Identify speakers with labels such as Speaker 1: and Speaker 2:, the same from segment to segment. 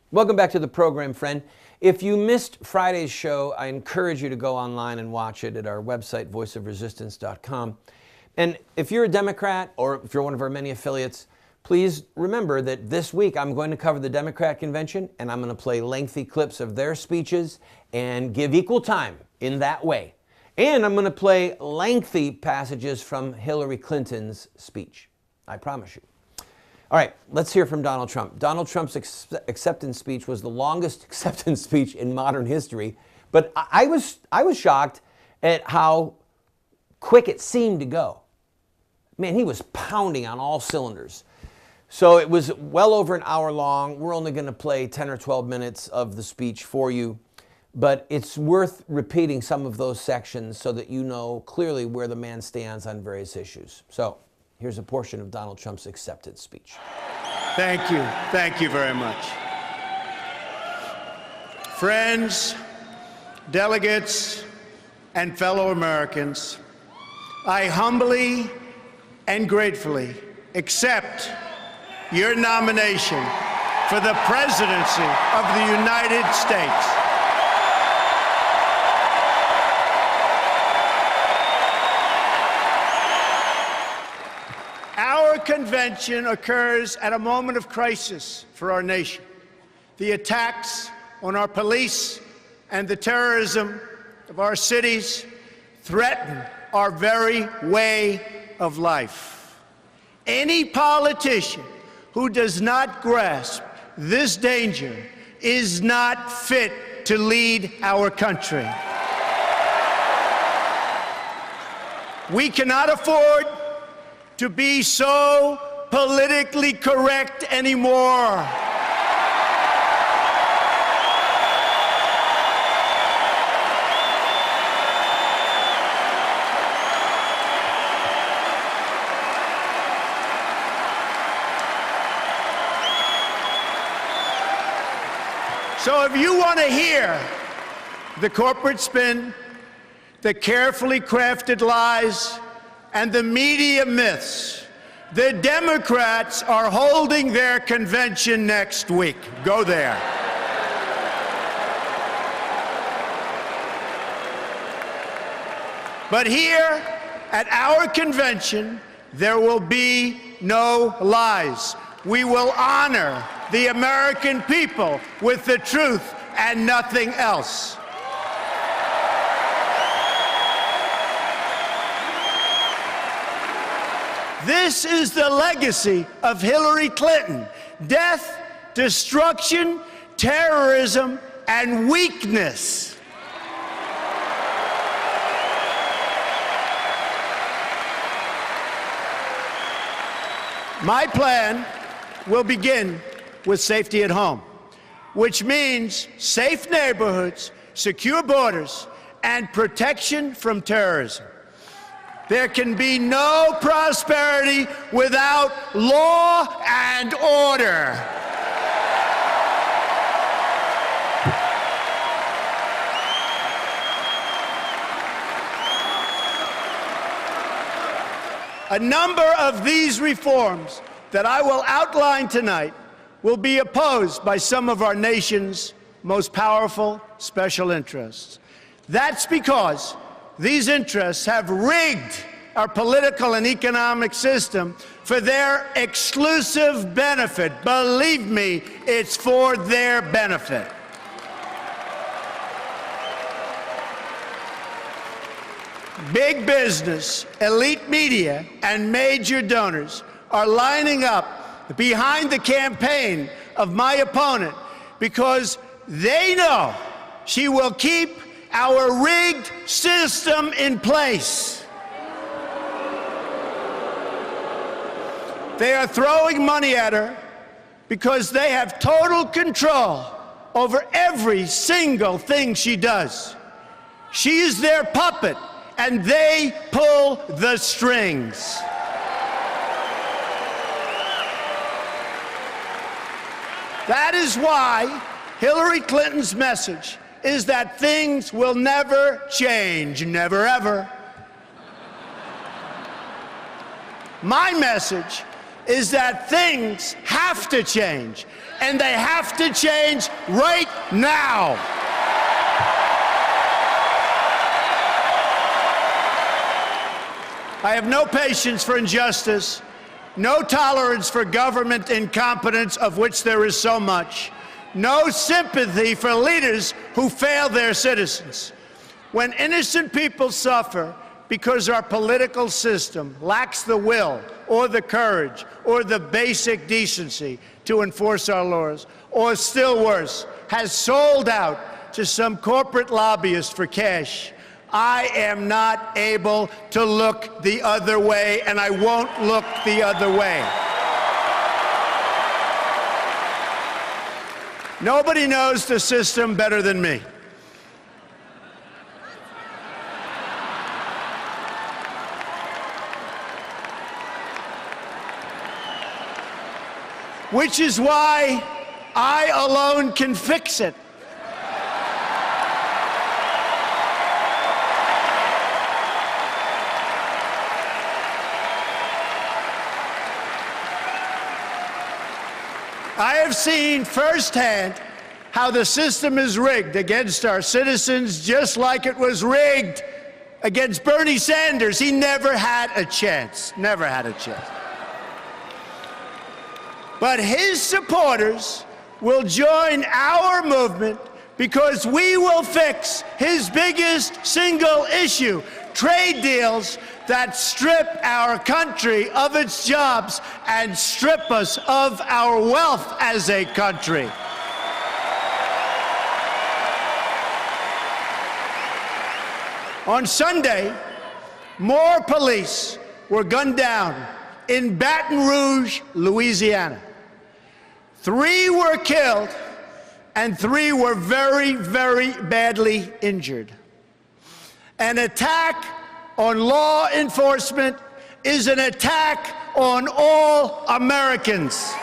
Speaker 1: Welcome back to the program, friend. If you missed Friday's show, I encourage you to go online and watch it at our website, voiceofresistance.com. And if you're a Democrat or if you're one of our many affiliates, please remember that this week I'm going to cover the Democrat convention, and I'm going to play lengthy clips of their speeches and give equal time in that way. And I'm going to play lengthy passages from Hillary Clinton's speech. I promise you. All right, let's hear from Donald Trump. Donald Trump's acceptance speech was the longest acceptance speech in modern history, but I was shocked at how quick it seemed to go. Man, he was pounding on all cylinders. So it was well over an hour long. We're only going to play 10 or 12 minutes of the speech for you, but it's worth repeating some of those sections so that you know clearly where the man stands on various issues. So here's a portion of Donald Trump's acceptance speech.
Speaker 2: Thank you. Thank you very much. Friends, delegates, and fellow Americans, I humbly and gratefully accept your nomination for the presidency of the United States. Our convention occurs at a moment of crisis for our nation. The attacks on our police and the terrorism of our cities threaten our very way of life. Any politician who does not grasp this danger is not fit to lead our country. We cannot afford to be so politically correct anymore. So if you want to hear the corporate spin, the carefully crafted lies, and the media myths, the Democrats are holding their convention next week. Go there. But here at our convention, there will be no lies. We will honor the American people with the truth and nothing else. This is the legacy of Hillary Clinton: death, destruction, terrorism, and weakness. My plan will begin with safety at home, which means safe neighborhoods, secure borders, and protection from terrorism. There can be no prosperity without law and order. A number of these reforms that I will outline tonight will be opposed by some of our nation's most powerful special interests. That's because these interests have rigged our political and economic system for their exclusive benefit. Believe me, it's for their benefit. Big business, elite media, and major donors are lining up behind the campaign of my opponent because they know she will keep our rigged system in place. They are throwing money at her because they have total control over every single thing she does. She is their puppet, and they pull the strings. That is why Hillary Clinton's message is that things will never change, never ever. My message is that things have to change, and they have to change right now. I have no patience for injustice, no tolerance for government incompetence, of which there is so much, no sympathy for leaders who fail their citizens. When innocent people suffer because our political system lacks the will or the courage or the basic decency to enforce our laws, or still worse, has sold out to some corporate lobbyist for cash, I am not able to look the other way, and I won't look the other way. Nobody knows the system better than me. Which is why I alone can fix it. I have seen firsthand how the system is rigged against our citizens, just like it was rigged against Bernie Sanders. He never had a chance, never had a chance. But his supporters will join our movement because we will fix his biggest single issue, trade deals that strip our country of its jobs and strip us of our wealth as a country. On Sunday, more police were gunned down in Baton Rouge, Louisiana. 3 were killed, and 3 were very, very badly injured. An attack on law enforcement is an attack on all Americans.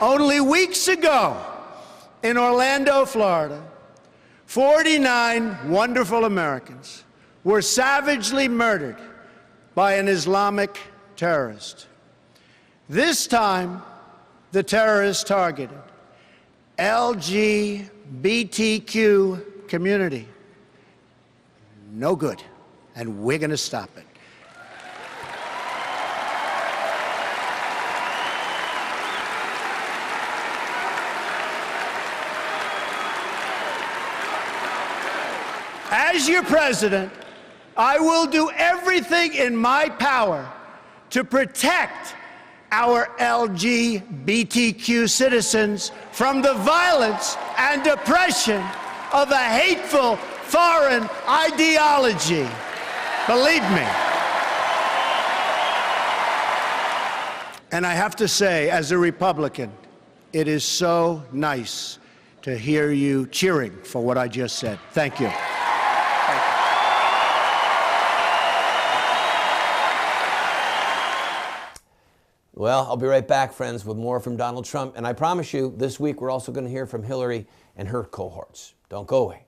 Speaker 2: Only weeks ago in Orlando, Florida, 49 wonderful Americans were savagely murdered by an Islamic terrorist. This time, the terrorist targeted LGBTQ community. No good, and we're going to stop it. As your president, I will do everything in my power to protect our LGBTQ citizens from the violence and oppression of a hateful foreign ideology. Believe me. And I have to say, as a Republican, it is so nice to hear you cheering for what I just said. Thank you.
Speaker 1: Well, I'll be right back, friends, with more from Donald Trump. And I promise you, this week we're also going to hear from Hillary and her cohorts. Don't go away.